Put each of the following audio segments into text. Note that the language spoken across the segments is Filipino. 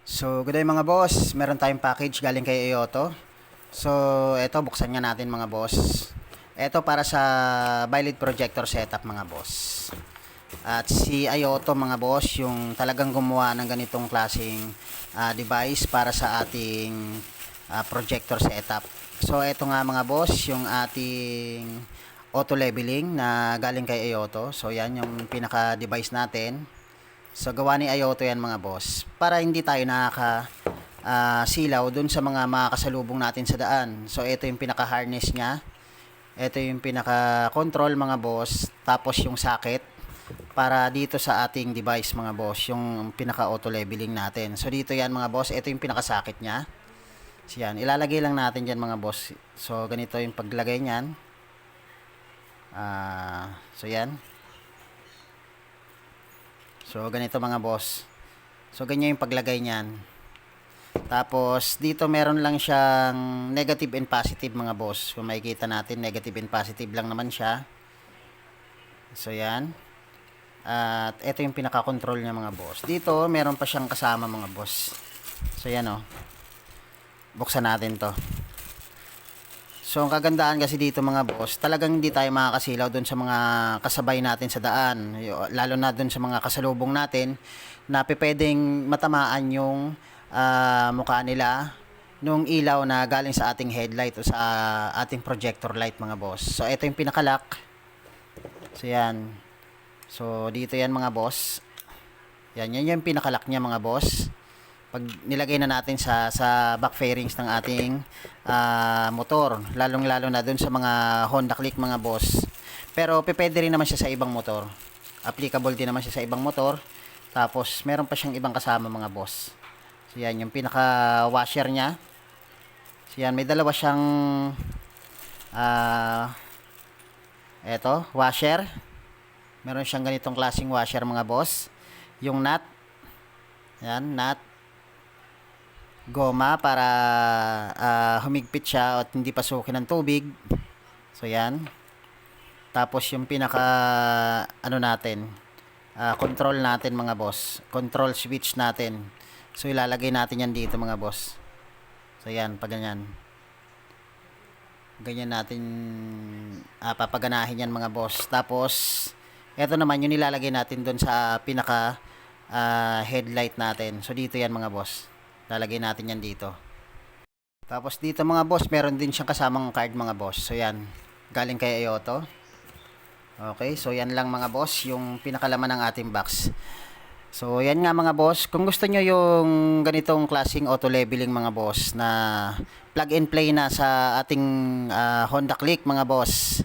So, good day mga boss. Meron tayong package galing kay Ioto. So, eto buksan nga natin mga boss. Eto para sa Biled projector setup mga boss. At si Ioto mga boss, yung talagang gumawa ng ganitong klaseng device para sa ating projector setup. So, eto nga mga boss, yung ating auto leveling na galing kay Ioto. So, yan yung pinaka-device natin. So, gawa ni Ioto yan mga boss. Para hindi tayo silaw dun sa mga makakasalubong natin sa daan. So, ito yung pinaka-harness niya. Ito yung pinaka-control mga boss. Tapos yung socket para dito sa ating device mga boss. Yung pinaka-auto leveling natin. So, dito yan mga boss. Ito yung pinaka-socket niya. So, yan. Ilalagay lang natin dyan mga boss. So, ganito yung paglagay niyan. So, yan. So, ganito mga boss. So, ganyan yung paglagay niyan. Tapos, dito meron lang siyang negative and positive mga boss. Kung makikita natin, negative and positive lang naman siya. So, yan. At ito yung pinaka-control niya mga boss. Dito, meron pa siyang kasama mga boss. So, yan o. Buksan natin to. So, ang kagandahan kasi dito mga boss, talagang hindi tayo makakasilaw dun sa mga kasabay natin sa daan. Lalo na dun sa mga kasalubong natin na pwedeng matamaan yung mukha nila nung ilaw na galing sa ating headlight o sa ating projector light mga boss. So, ito yung pinaka-lock. So, yan. So, dito yan mga boss. Yan yung pinaka-lock niya mga boss. Pag nilagay na natin sa back fairings ng ating motor, lalong-lalo na dun sa mga Honda Click mga boss. Pero pwede rin naman siya sa ibang motor. Applicable din naman siya sa ibang motor. Tapos meron pa siyang ibang kasama mga boss. So yan yung pinaka washer niya. So yan, may dalawa siyang eto, washer. Meron siyang ganitong klaseng washer mga boss. Yung nut. Yan, nut. Goma para humigpit siya at hindi pasukin ng tubig. So yan. Tapos yung pinaka natin, control natin mga boss, control switch natin. So ilalagay natin yan dito mga boss. So yan, pag ganyan. Ganyan natin papaganahin yan mga boss. Tapos eto naman yung nilalagay natin doon sa pinaka headlight natin. So dito yan mga boss. Lalagay natin yan dito. Tapos dito mga boss, meron din siyang kasamang card mga boss. So yan, galing kay Ioto. Okay, so yan lang mga boss, yung pinakalaman ng ating box. So yan nga mga boss, kung gusto nyo yung ganitong klaseng auto leveling mga boss na plug and play na sa ating Honda Click mga boss.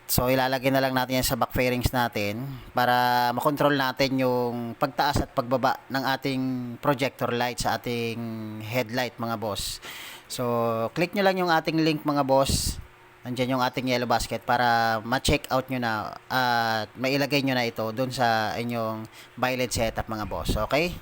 So, ilalagay na lang natin yan sa back fairings natin para makontrol natin yung pagtaas at pagbaba ng ating projector light sa ating headlight mga boss. So, click nyo lang yung ating link mga boss. Nandyan yung ating yellow basket para ma-check out nyo na at mailagay nyo na ito dun sa inyong Biled setup mga boss. Okay?